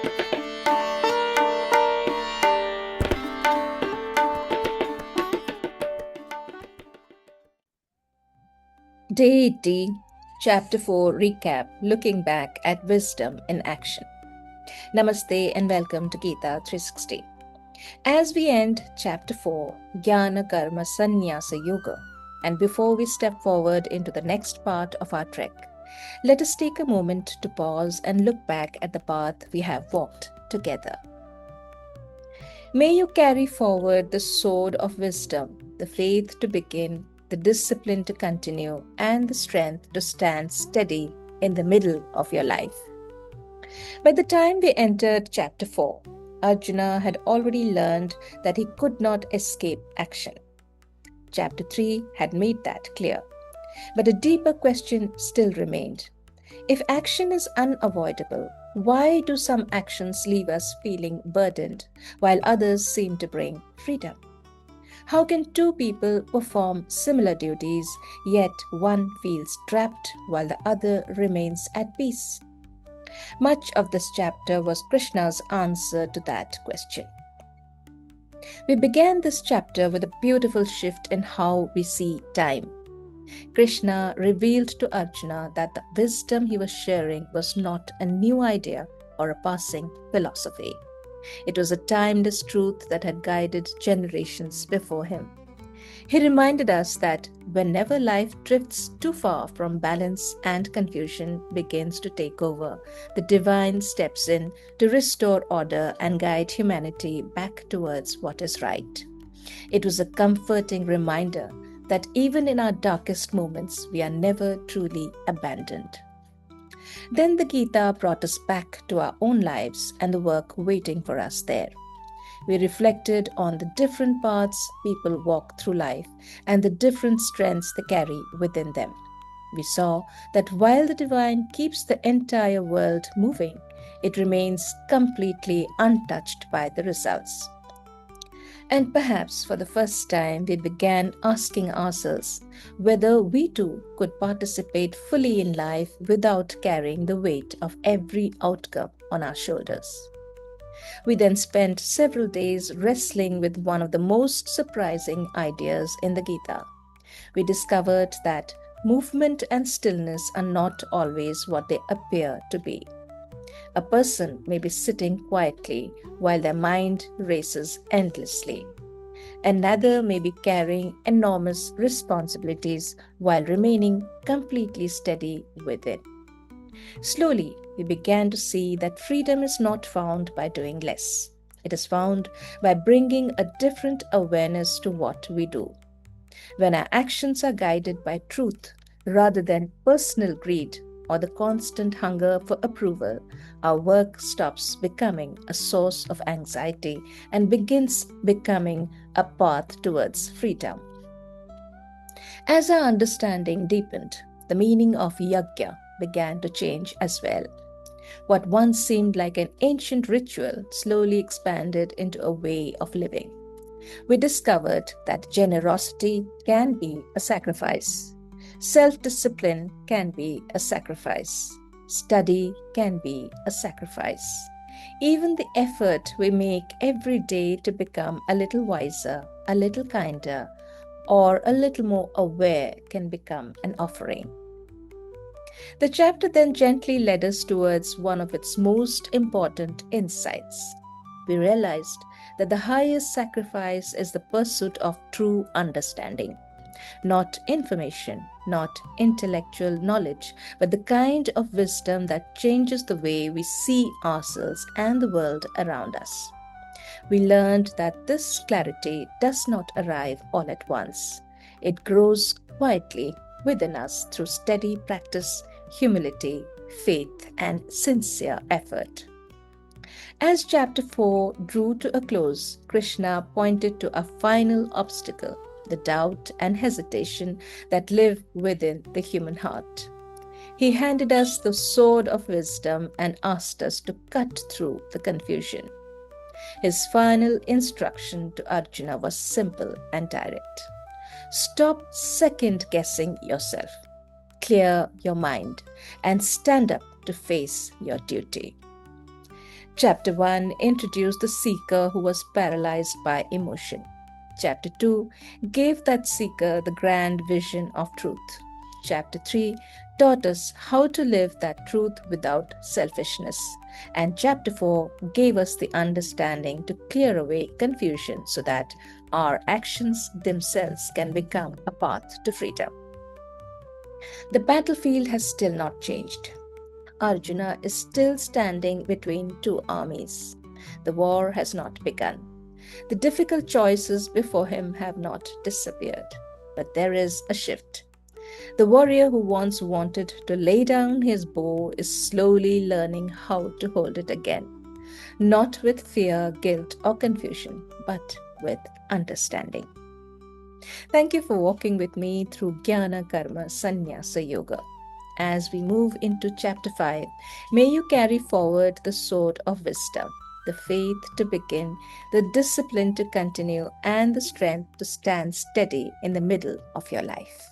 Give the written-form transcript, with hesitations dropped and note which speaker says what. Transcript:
Speaker 1: Day 80, Chapter 4 Recap, Looking Back at Wisdom in Action. Namaste and welcome to Gita 360. As we end Chapter 4, Jnana Karma Sannyasa Yoga, and before we step forward into the next part of our trek, let us take a moment to pause and look back at the path we have walked together. May you carry forward the sword of wisdom, the faith to begin, the discipline to continue, and the strength to stand steady in the middle of your life. By the time we entered Chapter 4, Arjuna had already learned that he could not escape action. Chapter 3 had made that clear. But a deeper question still remained. If action is unavoidable, why do some actions leave us feeling burdened while others seem to bring freedom? How can two people perform similar duties, yet one feels trapped while the other remains at peace? Much of this chapter was Krishna's answer to that question. We began this chapter with a beautiful shift in how we see time. Krishna revealed to Arjuna that the wisdom he was sharing was not a new idea or a passing philosophy. It was a timeless truth that had guided generations before him. He reminded us that whenever life drifts too far from balance and confusion begins to take over, the divine steps in to restore order and guide humanity back towards what is right. It was a comforting reminder that even in our darkest moments, we are never truly abandoned. Then the Gita brought us back to our own lives and the work waiting for us there. We reflected on the different paths people walk through life and the different strengths they carry within them. We saw that while the divine keeps the entire world moving, it remains completely untouched by the results. And perhaps for the first time, we began asking ourselves whether we too could participate fully in life without carrying the weight of every outcome on our shoulders. We then spent several days wrestling with one of the most surprising ideas in the Gita. We discovered that movement and stillness are not always what they appear to be. A person may be sitting quietly while their mind races endlessly. Another may be carrying enormous responsibilities while remaining completely steady within. Slowly, we began to see that freedom is not found by doing less. It is found by bringing a different awareness to what we do. When our actions are guided by truth rather than personal greed or the constant hunger for approval, our work stops becoming a source of anxiety and begins becoming a path towards freedom. As our understanding deepened, the meaning of yajna began to change as well. What once seemed like an ancient ritual slowly expanded into a way of living. We discovered that generosity can be a sacrifice. Self-discipline can be a sacrifice. Study can be a sacrifice. Even the effort we make every day to become a little wiser, a little kinder, or a little more aware can become an offering. The chapter then gently led us towards one of its most important insights. We realized that the highest sacrifice is the pursuit of true understanding. Not information, not intellectual knowledge, but the kind of wisdom that changes the way we see ourselves and the world around us. We learned that this clarity does not arrive all at once. It grows quietly within us through steady practice, humility, faith, and sincere effort. As chapter 4 drew to a close, Krishna pointed to a final obstacle, the doubt and hesitation that live within the human heart. He handed us the sword of wisdom and asked us to cut through the confusion. His final instruction to Arjuna was simple and direct. Stop second guessing yourself. Clear your mind and stand up to face your duty. Chapter 1 introduced the seeker who was paralyzed by emotion. Chapter 2 gave that seeker the grand vision of truth. Chapter 3 taught us how to live that truth without selfishness. And Chapter 4 gave us the understanding to clear away confusion so that our actions themselves can become a path to freedom. The battlefield has still not changed. Arjuna is still standing between two armies. The war has not begun. The difficult choices before him have not disappeared. But there is a shift. The warrior who once wanted to lay down his bow is slowly learning how to hold it again, not with fear, guilt, or confusion, but with understanding. Thank you for walking with me through Jnana Karma Sannyasa Yoga. As we move into chapter 5, may you carry forward the sword of wisdom, the faith to begin, the discipline to continue, and the strength to stand steady in the middle of your life.